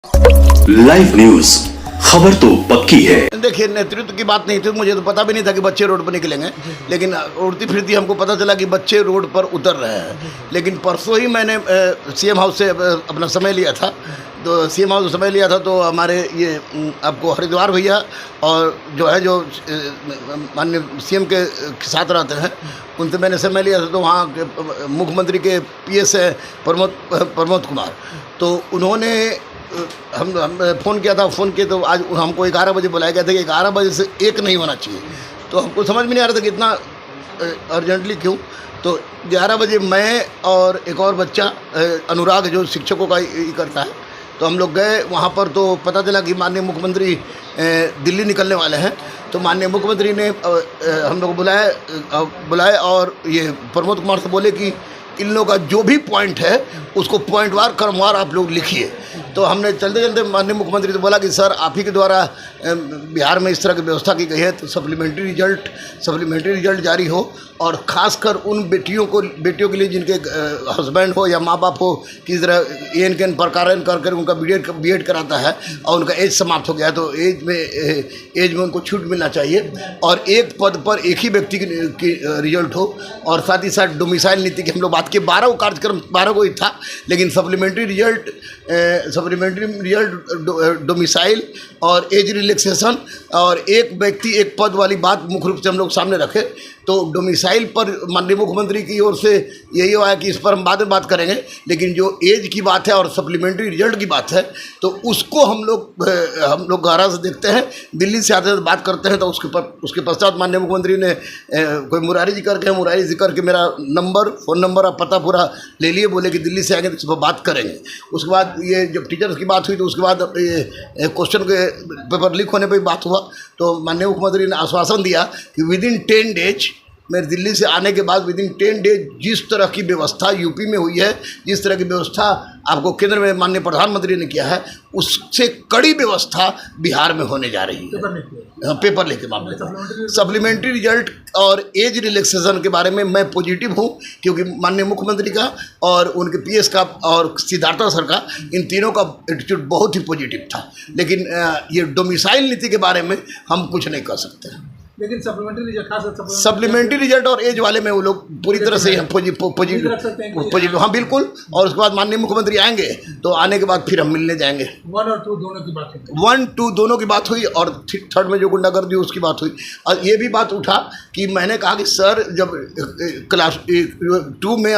Live news, खबर तो पक्की है। देखिए, नेतृत्व की बात नहीं थी, मुझे तो पता भी नहीं था कि बच्चे रोड पर निकलेंगे, लेकिन उड़ती फिरती हमको पता चला कि बच्चे रोड पर उतर रहे हैं। लेकिन परसों ही मैंने सीएम हाउस से अपना समय लिया था, तो सीएम हाउस से समय लिया था तो हमारे ये आपको हरिद्वार भैया और जो माननीय सीएम के साथ रहते हैं, उनसे मैंने समय लिया था। तो वहाँ के मुख्यमंत्री के पीएस है प्रमोद कुमार, तो उन्होंने हम फ़ोन किया था। फ़ोन किए तो आज हमको 11 बजे बुलाया गया था कि 11 बजे से 1 नहीं होना चाहिए। तो हमको समझ में नहीं आ रहा था कि इतना अर्जेंटली क्यों। तो 11 बजे मैं और एक और बच्चा अनुराग जो शिक्षकों का ही करता है, तो हम लोग गए वहाँ पर। तो पता चला कि माननीय मुख्यमंत्री दिल्ली निकलने वाले हैं। तो माननीय मुख्यमंत्री ने हम लोग बुलाए और ये प्रमोद कुमार से बोले कि इन लोगों का जो भी पॉइंट है उसको पॉइंटवार क्रमवार आप लोग लिखिए। तो हमने चलते चलते माननीय मुख्यमंत्री से बोला कि सर, आप ही के द्वारा बिहार में इस तरह की व्यवस्था की गई है, तो सप्लीमेंट्री रिजल्ट जारी हो, और ख़ासकर उन बेटियों के लिए जिनके हस्बैंड हो या माँ बाप हो किस तरह एन प्रकार कर उनका बीएड कराता है और उनका एज समाप्त हो गया, तो एज में उनको छूट मिलना चाहिए, और एक पद पर एक ही व्यक्ति की रिजल्ट हो। और साथ ही साथ डोमिसाइल नीति की हम लोग बात किए। 12 कार्यक्रम 12 को ही था, लेकिन सप्लीमेंट्री रिजल्ट डोमिसाइल और एज रिलैक्सेशन और एक व्यक्ति एक पद वाली बात मुख्य रूप से हम लोग सामने रखे। तो डोमिसाइल पर माननीय मुख्यमंत्री की ओर से यही हुआ है कि इस पर हम बाद में बात करेंगे, लेकिन जो एज की बात है और सप्लीमेंट्री रिजल्ट की बात है, तो उसको हम लोग गहरा से देखते हैं, दिल्ली से आते बात करते हैं। तो उसके पश्चात माननीय मुख्यमंत्री ने कोई मुरारी जी करके मेरा फ़ोन नंबर और पता पूरा ले लिए, बोले कि दिल्ली से आएंगे तो इस पर बात करेंगे। उसके बाद ये जब टीचर्स की बात हुई तो उसके बाद ये क्वेश्चन के पेपर लीक होने पर बात हुआ। तो माननीय मुख्यमंत्री ने आश्वासन दिया कि विदिन 10 डेज, मेरे दिल्ली से आने के बाद विदिन 10 डेज जिस तरह की व्यवस्था यूपी में हुई है, जिस तरह की व्यवस्था आपको केंद्र में माननीय प्रधानमंत्री ने किया है, उससे कड़ी व्यवस्था बिहार में होने जा रही है। पेपर लेके मामले में सप्लीमेंट्री रिजल्ट और एज रिलैक्सेशन के बारे में मैं पॉजिटिव हूँ, क्योंकि माननीय मुख्यमंत्री का और उनके पीएस का और सिद्धार्थ सर का, इन तीनों का एटीट्यूड बहुत ही पॉजिटिव था। लेकिन ये डोमिसाइल नीति के बारे में हम कुछ नहीं कर सकते। लेकिन सप्लीमेंट्री रिजल्ट और एज वाले में वो लोग पूरी तरह से पॉजिटिव, हाँ बिल्कुल। और उसके बाद माननीय मुख्यमंत्री आएंगे, तो आने के बाद फिर हम मिलने जाएंगे। 1 और 2 दोनों की बात हुई। 1, 2 दोनों की बात हुई, और थर्ड में जो गुंडागर्दी उसकी बात हुई। और ये भी बात उठा कि मैंने कहा कि सर, जब क्लास 2 में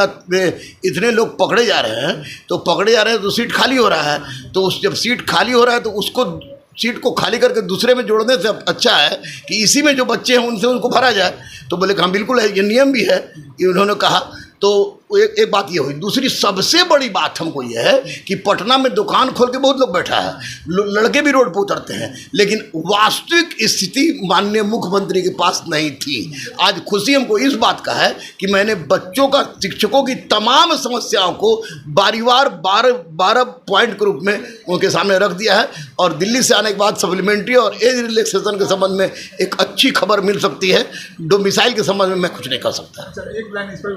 इतने लोग पकड़े जा रहे हैं तो सीट खाली हो रहा है। तो जब सीट खाली हो रहा है तो उसको सीट को खाली करके दूसरे में जोड़ने से अच्छा है कि इसी में जो बच्चे हैं उनसे उनको भरा जाए। तो बोले कि हाँ बिल्कुल है, ये नियम भी है, ये उन्होंने कहा। तो एक बात ये हुई। दूसरी सबसे बड़ी बात हमको ये है कि पटना में दुकान खोल के बहुत लोग बैठा है, लड़के भी रोड पर उतरते हैं, लेकिन वास्तविक स्थिति माननीय मुख्यमंत्री के पास नहीं थी। आज खुशी हमको इस बात का है कि मैंने बच्चों का, शिक्षकों की तमाम समस्याओं को बारीवार 12 पॉइंट के रूप में उनके सामने रख दिया है। और दिल्ली से आने के बाद सप्लीमेंट्री और एज रिलैक्सेशन के संबंध में एक अच्छी खबर मिल सकती है। डोमिसाइल के संबंध में मैं कुछ नहीं कर सकता। अच्छा, एक लाइन इस पर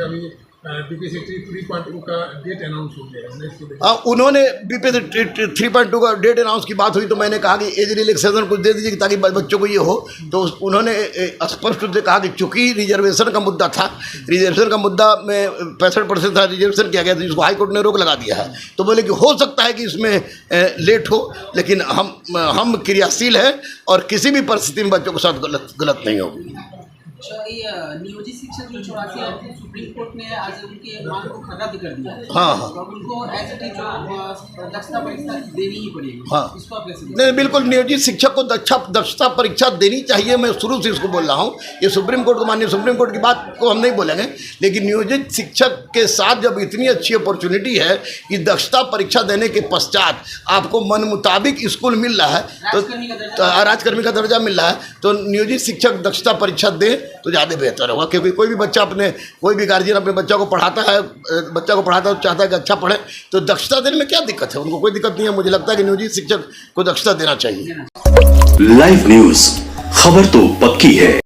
अभी बीपीएससी 3.2 का डेट अनाउंस हो गया है। उन्होंने बीपीएससी 3.2 का डेट अनाउंस की बात हुई, तो मैंने कहा कि एज रिलैक्सेशन कुछ दे दीजिए ताकि बच्चों को ये हो। तो उन्होंने स्पष्ट रूप से कहा कि चूंकि रिजर्वेशन का मुद्दा था, रिजर्वेशन का मुद्दा में 65% था, रिजर्वेशन किया गया था, जिसको हाईकोर्ट ने रोक लगा दिया है। तो बोले कि हो सकता है कि इसमें लेट हो, लेकिन हम क्रियाशील हैं और किसी भी परिस्थिति में बच्चों के साथ गलत नहीं होगी। नियोजित शिक्षक जो 84 सुप्रीम कोर्ट ने आज उनके मांग को रद्द कर दिया। हाँ। तो उनको एज इट इज दक्षता परीक्षा देनी ही पड़ेगी। हाँ। इसको आप कैसे? नहीं, बिल्कुल नियोजित शिक्षक को दक्षता परीक्षा देनी चाहिए। मैं शुरू से इसको बोल रहा हूँ। ये सुप्रीम कोर्ट को, माननीय सुप्रीम कोर्ट की बात को हम नहीं बोलेंगे, लेकिन नियोजित शिक्षक के साथ जब इतनी अच्छी अपॉर्चुनिटी है कि दक्षता परीक्षा देने के पश्चात आपको मन मुताबिक स्कूल मिल रहा है, तो राजकर्मी का दर्जा मिल रहा है, तो नियोजित शिक्षक दक्षता परीक्षा दे तो ज़्यादा बेहतर होगा। क्योंकि कोई भी गार्जियन अपने बच्चा को पढ़ाता है तो चाहता है कि अच्छा पढ़े, तो दक्षता देने में क्या दिक्कत है? उनको कोई दिक्कत नहीं है। मुझे लगता है कि नियोजित शिक्षक को दक्षता देना चाहिए। लाइव न्यूज, खबर तो पक्की है।